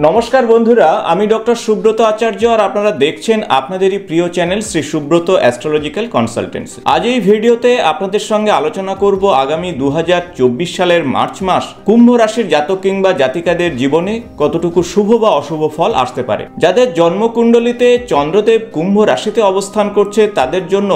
নমস্কার বন্ধুরা, আমি ডক্টর সুব্রত আচার্য আর আপনারা দেখছেন আপনাদেরই প্রিয় channel Shri Subrata astrological consultancy. আজ এই ভিডিওতে আপনাদের সঙ্গে আলোচনা করব আগামী 2024 সালের মার্চ মাস কুম্ভ রাশির জাতক কিংবা জাতিকাদের জীবনে কতটুকু শুভ বা অশুভ ফল আসতে পারে। যাদের জন্মকুণ্ডলিতে চন্দ্রদেব কুম্ভ রাশিতে অবস্থান করছে তাদের জন্য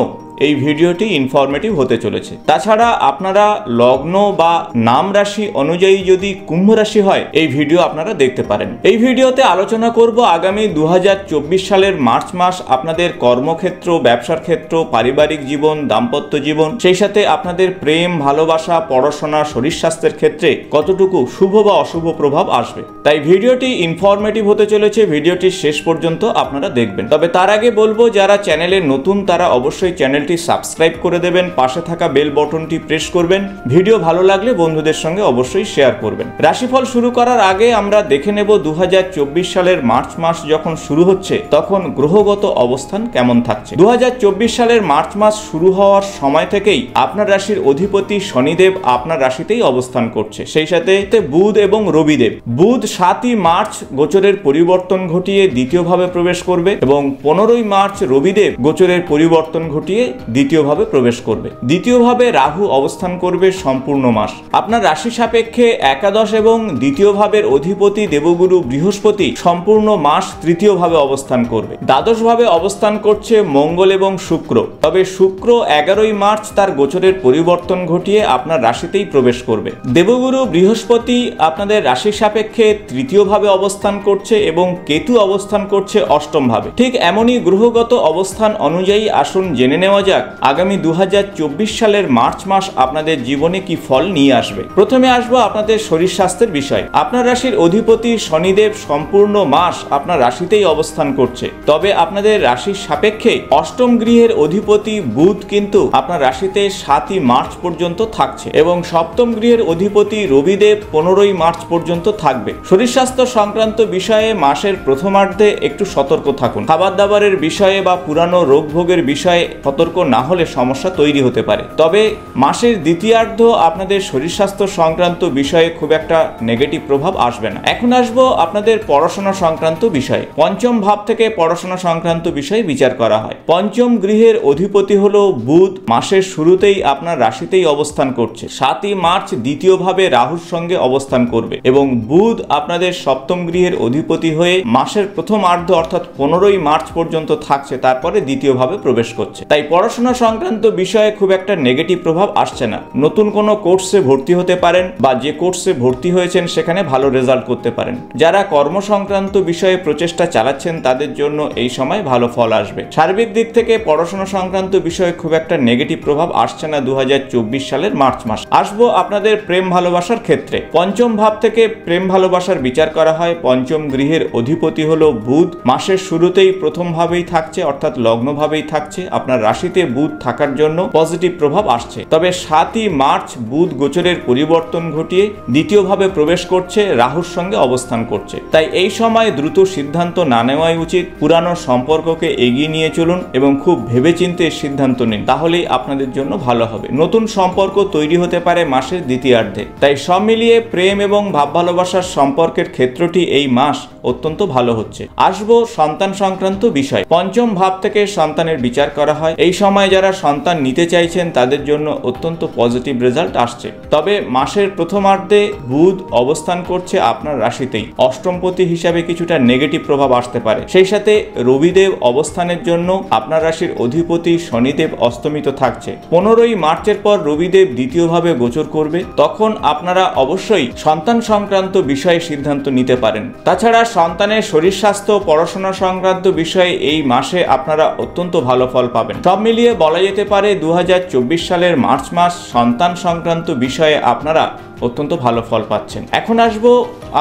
এই ভিডিওটি ইনফরমেটিভ হতে চলেছে। তাছাড়া আপনারা লগ্ন বা নাম রাশি অনুযায়ী যদি কুম্ভ রাশি হয় এই ভিডিও আপনারা দেখতে পারেন। এই ভিডিওতে আলোচনা করব আগামী 2024 সালের মার্চ মাস আপনাদের কর্মক্ষেত্র, ব্যবসার ক্ষেত্র, পারিবারিক জীবন, দাম্পত্য জীবন, সেই সাথে আপনাদের প্রেম, ভালোবাসা, পড়াশোনা, শরীর স্বাস্থ্যের ক্ষেত্রে কতটুকু শুভ বা অশুভ প্রভাব আসবে। তাই ভিডিওটি ইনফরমেটিভ হতে চলেছে, ভিডিওটি শেষ পর্যন্ত আপনারা দেখবেন। তবে তার আগে বলবো যারা চ্যানেলে নতুন তারা অবশ্যই চ্যানেল সাবস্ক্রাইব করে দেবেন, পাশে থাকা বেল বাটনটি প্রেস করবেন, ভিডিও ভালো লাগলে বন্ধুদের সঙ্গে অবশ্যই শেয়ার করবেন। রাশিফল শুরু করার আগে আমরা দেখে নেব 2024 সালের মার্চ মাস যখন শুরু হচ্ছে তখন গ্রহগত অবস্থান কেমন থাকছে। 2024 সালের মার্চ মাস শুরু হওয়ার সময় থেকেই আপনার রাশির অধিপতি শনিদেব আপনার রাশিতেই অবস্থান করছে, সেই সাথে বুধ এবং রবিদেব। বুধ 7ই মার্চ গোচরের পরিবর্তন ঘটিয়ে দ্বিতীয়ভাবে প্রবেশ করবে এবং 15ই মার্চ রবিদেব গোচরের পরিবর্তন ঘটিয়ে দ্বিতীয়ভাবে প্রবেশ করবে। দ্বিতীয়ভাবে রাহু অবস্থান করবে সম্পূর্ণ মাস। আপনার রাশি সাপেক্ষে একাদশ এবং দ্বিতীয় ভাবের অধিপতি দেবগুরু বৃহস্পতি সম্পূর্ণ মাস তৃতীয়ভাবে অবস্থান করবে। দ্বাদশভাবে অবস্থান করছে মঙ্গল এবং শুক্র। তবে শুক্র 11ই মার্চ তার গোচরের পরিবর্তন ঘটিয়ে আপনার রাশিতেই প্রবেশ করবে। দেবগুরু বৃহস্পতি আপনাদের রাশি সাপেক্ষে তৃতীয়ভাবে অবস্থান করছে এবং কেতু অবস্থান করছে অষ্টম ভাবে। ঠিক এমনই গ্রহগত অবস্থান অনুযায়ী আসুন জেনে নেওয়া যাক আগামী 2024 সালের মার্চ মাস আপনাদের জীবনে কি ফল নিয়ে আসবে। প্রথমে আসবো আপনাদের শরীর স্বাস্থ্যের বিষয়। আপনার রাশির অধিপতি শনিদেব সম্পূর্ণ মাস আপনার রাশিতেই অবস্থান করছে। তবে আপনাদের রাশির সাপেক্ষে অষ্টম গৃহের অধিপতি বুধ কিন্তু আপনার রাশিতে 7ই মার্চ পর্যন্ত থাকছে এবং সপ্তম গৃহের অধিপতি রবিদেব 15ই মার্চ পর্যন্ত থাকবে। শরীর স্বাস্থ্য সংক্রান্ত বিষয়ে মাসের প্রথমার্ধে একটু সতর্ক থাকুন। খাবার দাবারের বিষয়ে বা পুরানো রোগ ভোগের বিষয়ে সতর্ক না হলে সমস্যা তৈরি হতে পারে। তবে মাসের দ্বিতীয়ার্ধ আপনাদের শরীর স্বাস্থ্য সংক্রান্ত বিষয়ে খুব একটা নেগেটিভ প্রভাব আসবে না। এখন আসবো আপনাদের পড়াশোনা সংক্রান্ত বিষয়ে। পঞ্চম ভাব থেকে পড়াশোনা সংক্রান্ত বিষয়ে বিচার করা হয়। পঞ্চম গৃহের অধিপতি হলো বুধ। মাসের শুরুতেই আপনার রাশিতেই অবস্থান করছে। 7ই মার্চ দ্বিতীয়ভাবে রাহুর সঙ্গে অবস্থান করবে এবং বুধ আপনাদের সপ্তম গৃহের অধিপতি হয়ে মাসের প্রথম আর্ধ অর্থাৎ 15ই মার্চ পর্যন্ত থাকছে, তারপরে দ্বিতীয়ভাবে প্রবেশ করছে। তাই পড়াশোনা সংক্রান্ত বিষয়ে খুব একটা নেগেটিভ প্রভাব আসছে না। নতুন কোনো কোর্সে ভর্তি হতে পারেন বা যে কোর্সে ভর্তি হয়েছেন সেখানে ভালো রেজাল্ট করতে পারেন। যারা কর্ম সংক্রান্ত বিষয়ে প্রচেষ্টা চালাচ্ছেন তাদের জন্য এই সময় ভালো ফল আসবে। সার্বিক দিক থেকে পড়াশোনা সংক্রান্ত বিষয়ে খুব একটা নেগেটিভ প্রভাব আসছে না 2024 সালের মার্চ মাস। আসবো আপনাদের প্রেম ভালোবাসার ক্ষেত্রে। পঞ্চম ভাব থেকে প্রেম ভালোবাসার বিচার করা হয়। পঞ্চম গৃহের অধিপতি হলো বুধ। মাসের শুরুতেই প্রথম ভাবেই থাকছে অর্থাৎ লগ্ন ভাবেই থাকছে। আপনার রাশিতে বুধ থাকার জন্য পজিটিভ প্রভাব আসছে। তবে 7ই মার্চ বুধ গোচরের পরিবর্তন ঘটিয়ে দ্বিতীয়ভাবে প্রবেশ করছে, রাহুর সঙ্গে অবস্থান করছে। তাই এই সময় দ্রুত সিদ্ধান্ত না নেওয়াই উচিত। পুরানো সম্পর্ককে এগিয়ে নিয়ে চলুন এবং খুব ভেবেচিন্তে সিদ্ধান্ত নিন, তাহলেই আপনাদের জন্য ভালো হবে। নতুন সম্পর্ক তৈরি হতে পারে মাসের দ্বিতীয়ার্ধে। তাই সব মিলিয়ে প্রেম এবং ভাব ভালোবাসার সম্পর্কের ক্ষেত্রটি এই মাস অত্যন্ত ভালো হচ্ছে। আসবো সন্তান সংক্রান্ত বিষয়। পঞ্চম ভাব থেকে সন্তানের বিচার করা হয়। এই সময় যারা সন্তান নিতে চাইছেন তাদের জন্য অত্যন্ত পজিটিভ রেজাল্ট আসছে। তবে মাসের প্রথমার্ধে বুধ অবস্থান করছে আপনার রাশিতেই। অষ্টমপতি হিসাবে কিছুটা নেগেটিভ প্রভাব আসতে পারে। সেই সাথে রবিদেব অবস্থানের জন্য আপনার রাশির অধিপতি শনিদেব অস্তমিত থাকছে। 15ই মার্চের পর রবিদেব দ্বিতীয়ভাবে গোচর করবে। তখন আপনারা অবশ্যই সন্তান সংক্রান্ত বিষয়ে সিদ্ধান্ত নিতে পারেন। তাছাড়া সন্তানের শরীর স্বাস্থ্য, পড়াশোনা সংক্রান্ত বিষয়ে এই মাসে আপনারা অত্যন্ত ভালো ফল পাবেন। সব মিলিয়ে বলা যেতে পারে 2024 সালের মার্চ মাস সন্তান সংক্রান্ত বিষয়ে আপনারা অত্যন্ত ভালো ফল পাচ্ছেন। এখন আসবো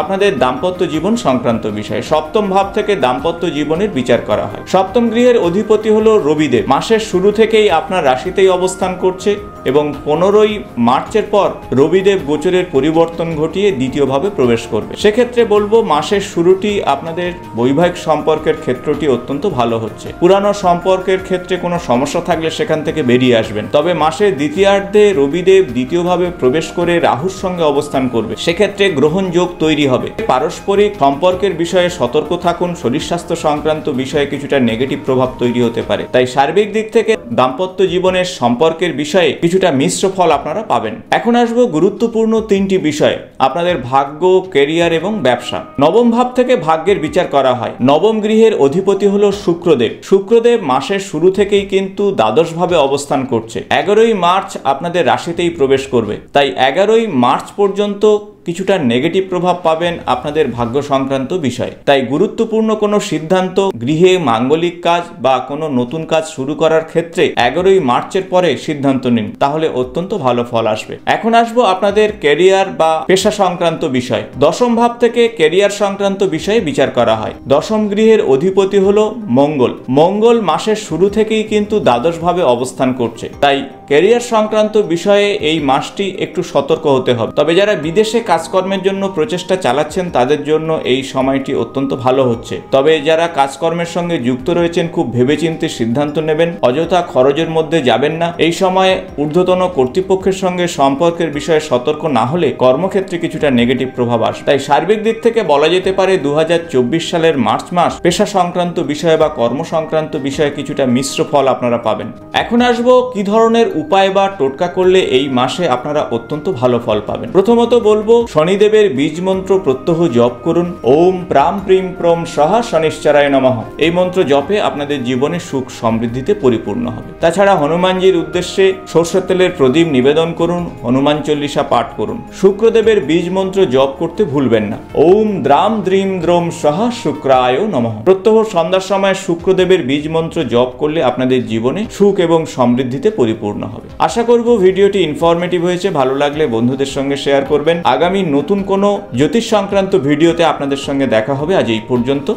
আপনাদের দাম্পত্য জীবন সংক্রান্ত বিষয়ে। সপ্তম ভাব থেকে দাম্পত্য জীবনের বিচার করা হয়। সপ্তম গৃহের অধিপতি হলো রবিদেব। মাসের শুরু থেকেই আপনার রাশিতেই অবস্থান করছে এবং 15ই মার্চের পর রবিদেব গোচরের পরিবর্তন ঘটিয়ে দ্বিতীয়ভাবে প্রবেশ করবে। সেক্ষেত্রে বলবো মাসের শুরুটি আপনাদের বৈবাহিক সম্পর্কের ক্ষেত্রটি অত্যন্ত ভালো হচ্ছে। পুরানো সম্পর্কের ক্ষেত্রে কোনো সমস্যা থাকলে সেখান থেকে বেরিয়ে আসবেন। তবে মাসের দ্বিতীয়ার্ধে রবিদেব দ্বিতীয়ভাবে প্রবেশ করে রাহুর সঙ্গে অবস্থান করবে, সেক্ষেত্রে গ্রহণযোগ তৈরি হবে। পারস্পরিক সম্পর্কের বিষয়ে সতর্ক থাকুন, শরীর স্বাস্থ্য সংক্রান্ত বিষয়ে কিছুটা নেগেটিভ প্রভাব তৈরি হতে পারে। তাই সার্বিক দিক থেকে দাম্পত্য জীবনের সম্পর্কের বিষয়ে কিছুটা মিশ্র ফল আপনারা পাবেন। এখন আসবো গুরুত্বপূর্ণ তিনটি বিষয়, আপনাদের ভাগ্য, কেরিয়ার এবং ব্যবসা। নবম ভাব থেকে ভাগ্যের বিচার করা হয়। নবম গৃহের অধিপতি হলো শুক্রদেব। শুক্রদেব মাসের শুরু থেকেই কিন্তু দ্বাদশ ভাবে অবস্থান করছে। 11ই মার্চ আপনাদের রাশিতেই প্রবেশ করবে। তাই 11ই মার্চ পর্যন্ত কিছুটা নেগেটিভ প্রভাব পাবেন আপনাদের ভাগ্য সংক্রান্ত বিষয়। তাই গুরুত্বপূর্ণ কোনো সিদ্ধান্ত, গৃহে মাঙ্গলিক কাজ বা কোনো নতুন কাজ শুরু করার ক্ষেত্রে 11ই মার্চের পরে সিদ্ধান্ত নিন, তাহলে অত্যন্ত ভালো ফল আসবে। এখন আসবো আপনাদের ক্যারিয়ার বা পেশা সংক্রান্ত বিষয়। দশম ভাব থেকে ক্যারিয়ার সংক্রান্ত বিষয়ে বিচার করা হয়। দশম গৃহের অধিপতি হলো মঙ্গল। মঙ্গল মাসের শুরু থেকেই কিন্তু দ্বাদশ ভাবে অবস্থান করছে। তাই ক্যারিয়ার সংক্রান্ত বিষয়ে এই মাসটি একটু সতর্ক হতে হবে। তবে যারা বিদেশে কাজকর্মের জন্য প্রচেষ্টা চালাচ্ছেন তাদের জন্য এই সময়টি অত্যন্ত ভালো হচ্ছে। তবে যারা কাজকর্মের সঙ্গে যুক্ত রয়েছেন খুব ভেবেচিন্তে সিদ্ধান্ত নেবেন, অযথা খরচের মধ্যে যাবেন না। এই সময়ে ঊর্ধ্বতন কর্তৃপক্ষের সঙ্গে সম্পর্কের বিষয়ে সতর্ক না হলে কর্মক্ষেত্রে কিছুটা নেগেটিভ প্রভাব আসে। তাই সার্বিক দিক থেকে বলা যেতে পারে 2024 সালের মার্চ মাস পেশা সংক্রান্ত বিষয়ে বা কর্ম সংক্রান্ত বিষয়ে কিছুটা মিশ্র ফল আপনারা পাবেন। এখন আসবো কি ধরনের উপায় বা টোটকা করলে এই মাসে আপনারা অত্যন্ত ভালো ফল পাবেন। প্রথমত বলবো, শনিদেবের বীজ মন্ত্র প্রত্যহ জপ করুন। ওম প্রাম প্রিম প্রম সহা শনিশ্চরায় নমঃ। এই মন্ত্র জপে আপনাদের জীবনে সুখ সমৃদ্ধিতে পরিপূর্ণ হবে। তাছাড়া হনুমানজির উদ্দেশ্যে সরষের তেলের প্রদীপ নিবেদন করুন, হনুমান চল্লিশা পাঠ করুন। শুক্রদেবের বীজ মন্ত্র জপ করতে ভুলবেন না। ওম দ্রাম দ্রিম দ্রোম সহা শুক্রায় নমঃ। প্রত্যহ সন্ধ্যার সময় শুক্রদেবের বীজ মন্ত্র জপ করলে আপনাদের জীবনে সুখ এবং সমৃদ্ধিতে পরিপূর্ণ হবে। আশা করব ভিডিওটি ইনফরমেটিভ হয়েছে। ভালো লাগলে বন্ধুদের সঙ্গে শেয়ার করবেন। আগামী নতুন কোনো জ্যোতিষ সংক্রান্ত ভিডিওতে আপনাদের সঙ্গে দেখা হবে। আজ এই পর্যন্ত,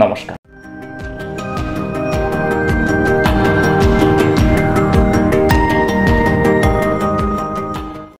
নমস্কার।